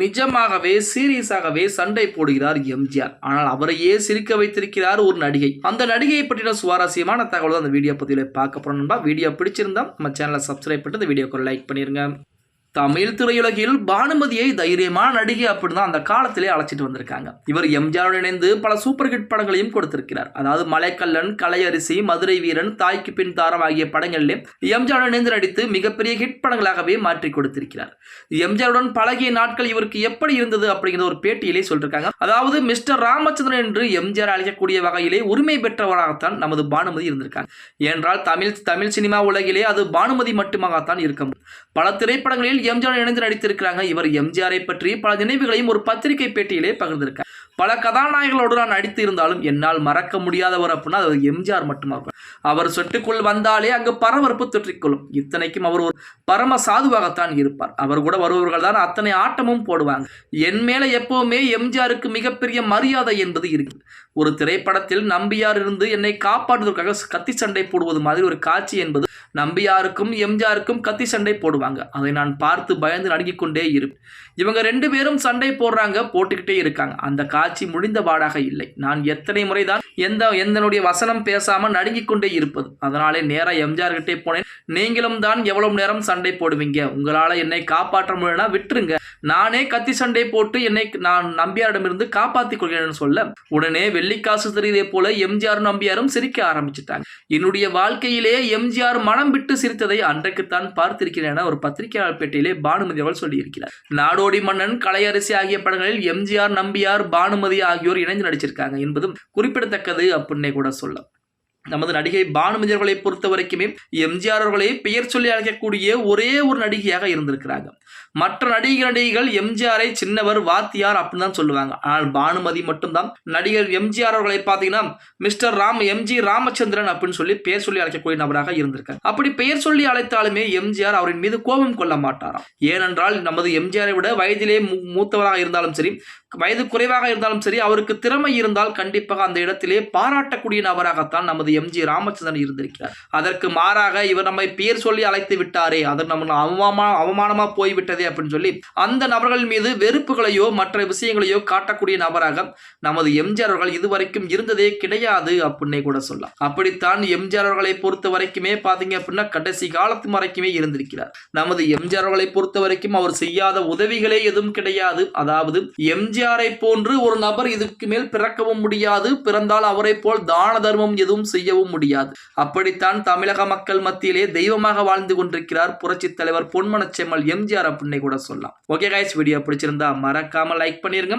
நிஜமாகவே சீரியஸாகவே சண்டை போடுகிறார் எம்ஜிஆர். ஆனால் அவரையே சிரிக்க வைத்திருக்கிறார் ஒரு நடிகை. அந்த நடிகையை பற்றின சுவாரஸ்யமான தகவல் தான் அந்த வீடியோ பதிவில் பார்க்க போறோம். வீடியோ பிடிச்சிருந்தா நம்ம சேனலை சப்ஸ்கிரைப் பண்ணிட்டு இந்த வீடியோக்கு லைக் பண்ணிருங்க. தமிழ் திரையுலகில் பானுமதியை தைரியமான நடிகை அப்படின்னு அந்த காலத்திலே அழைச்சிட்டு வந்திருக்காங்க. இவர் எம்ஜிஆர் இணைந்து பல சூப்பர் ஹிட் படங்களையும் கொடுத்திருக்கிறார். அதாவது மலைக்கல்லன், கலையரிசி, மதுரை வீரன், தாய்க்கு பின் தாரம் ஆகிய படங்களிலே எம்ஜிஆர் இணைந்து நடித்து மிகப்பெரிய ஹிட் படங்களாகவே மாற்றி கொடுத்திருக்கிறார். எம்ஜிஆருடன் பழகிய நாட்கள் இவருக்கு எப்படி இருந்தது அப்படிங்கிற ஒரு பேட்டியிலே சொல்லிருக்காங்க. அதாவது மிஸ்டர் ராமச்சந்திரன் என்று எம்ஜிஆர் அழைக்கக்கூடிய வகையிலே உரிமை பெற்றவராகத்தான் நமது பானுமதி இருந்திருக்காங்க. ஏனென்றால் தமிழ் சினிமா உலகிலே அது பானுமதி மட்டுமாகத்தான் இருக்க. பல திரைப்படங்களில் எம்ஜிஆர் இணைந்து நடித்திருக்கிறாங்க. இவர் எம்ஜிஆரை பற்றி பல நினைவுகளையும் ஒரு பத்திரிகை பேட்டியிலே பகிர்ந்திருக்கார். பல கதாநாயகர்களோடு நான் நடித்து இருந்தாலும் என்னால் மறக்க முடியாதவர் அப்படின்னா அது எம்ஜிஆர் மட்டுமாகும். அவர் சொட்டுக்குள் வந்தாலே அங்கு பரபரப்பு தொற்றிக்கொள்ளும். இத்தனைக்கும் அவர் ஒரு பரம சாதுவாகத்தான் இருப்பார். அவர் கூட வருபவர்கள் தான் அத்தனை ஆட்டமும் போடுவாங்க. என் மேல எப்பவுமே எம்ஜிஆருக்கு மிகப்பெரிய மரியாதை என்பது இருக்குது. ஒரு திரைப்படத்தில் நம்பியார் இருந்து என்னை காப்பாற்றுவதற்காக கத்தி சண்டை போடுவது மாதிரி ஒரு காட்சி என்பது நம்பியாருக்கும் எம்ஜிஆருக்கும் கத்தி சண்டை போடுவாங்க. அதை நான் பார்த்து பயந்து நடுங்கிக் கொண்டே இருப்பேன். இவங்க ரெண்டு பேரும் சண்டை போடுறாங்க, போட்டுக்கிட்டே இருக்காங்க. அந்த காட்சி முடிந்த பாடாக இல்லை. நான் எத்தனை முறைதான் எந்தனுடைய வசனம் பேசாம நடுங்கிக் கொண்டே இருப்பது. அதனாலே நேரா எம்ஜிஆர் கிட்டே போனேன். நீங்களும் தான் எவ்வளவு நேரம் சண்டை போடுவீங்க, உங்களால என்னை காப்பாற்ற முடியலனா விட்டுருங்க, நானே கத்தி சண்டை போட்டு என்னை நான் நம்பியாரிடமிருந்து காப்பாற்றிக் கொள்கிறேன்னு சொல்ல உடனே வெள்ளிக்காசு தெரிவதை போல எம்ஜிஆர் நம்பியாரும் சிரிக்க ஆரம்பிச்சுட்டாங்க. என்னுடைய வாழ்க்கையிலே எம்ஜிஆர் மனம் விட்டு சிரித்ததை அன்றைக்குத்தான் பார்த்திருக்கிறேன் என ஒரு பத்திரிகையாளர் பேட்டியிலே பானுமதி அவர்கள் சொல்லியிருக்கிறார். நாடோடி மன்னன், கலையரசி ஆகிய படங்களில் எம்ஜிஆர், நம்பியார், பானுமதி ஆகியோர் இணைந்து நடிச்சிருக்காங்க என்பதும் குறிப்பிடத்தக்கது அப்படின்னே கூட சொல்ல. நமது நடிகை பானுமதி அவர்களை பொறுத்த வரைக்குமே எம்ஜிஆர் அவர்களை பெயர் சொல்லி அழைக்கக்கூடிய ஒரே ஒரு நடிகையாக இருந்திருக்கிறாங்க. மற்ற நடிகைகள் எம்ஜிஆரை சின்னவர், வாத்தியார் அப்படின்னு தான் சொல்லுவாங்க. ஆனால் பானுமதி மட்டும்தான் நடிகர் எம்ஜிஆர் அவர்களை பார்த்தீங்கன்னா மிஸ்டர் எம்ஜி ராமச்சந்திரன் அப்படின்னு சொல்லி பெயர் சொல்லி அழைக்கக்கூடிய நபராக இருந்திருக்காங்க. அப்படி பெயர் சொல்லி அழைத்தாலுமே எம்ஜிஆர் அவரின் மீது கோபம் கொள்ள மாட்டாராம். ஏனென்றால் நமது எம்ஜிஆரை விட வயதிலே மூத்தவராக இருந்தாலும் சரி, வயது குறைவாக இருந்தாலும் சரி, அவருக்கு திறமை இருந்தால் கண்டிப்பாக அந்த இடத்திலே பாராட்டக்கூடிய நபராகத்தான் நமது எம்ஜி ராமச்சந்திரன் இருந்திருக்கிறார். அதற்கு மாறாக இவர் நம்மை பெயர் சொல்லி அழைத்து விட்டாரே, அதற்கு நம்ம அவமானமா போய்விட்டதே அப்படின்னு சொல்லி அந்த நபர்கள் மீது வெறுப்புகளையோ மற்ற விஷயங்களையோ காட்டக்கூடிய நபராக நமது எம்ஜிஆர் அவர்கள் இதுவரைக்கும் இருந்ததே கிடையாது அப்படின்னே கூட சொல்லலாம். அப்படித்தான் எம்ஜிஆர் அவர்களை பொறுத்த வரைக்குமே பாத்தீங்க அப்படின்னா கடைசி காலத்து வரைக்குமே இருந்திருக்கிறார். நமது எம்ஜிஆர் அவர்களை பொறுத்த வரைக்கும் அவர் செய்யாத உதவிகளே எதுவும் கிடையாது. அதாவது எம்ஜிஆரை போன்று ஒரு நபர் இதுக்கு மேல் பிறக்கவும் முடியாது, பிறந்தால் அவரை போல் தான தர்மம் எதுவும் செய்யவும் முடியாது. அப்படித்தான் தமிழக மக்கள் மத்தியிலே தெய்வமாக வாழ்ந்து கொண்டிருக்கிறார் புரட்சி தலைவர் பொன்மனச்செம்மல் எம்ஜிஆர் அப்படின்னே கூட சொல்லலாம். ஓகே கைஸ், வீடியோ பிடிச்சிருந்தா மறக்காம லைக் பண்ணிருங்க.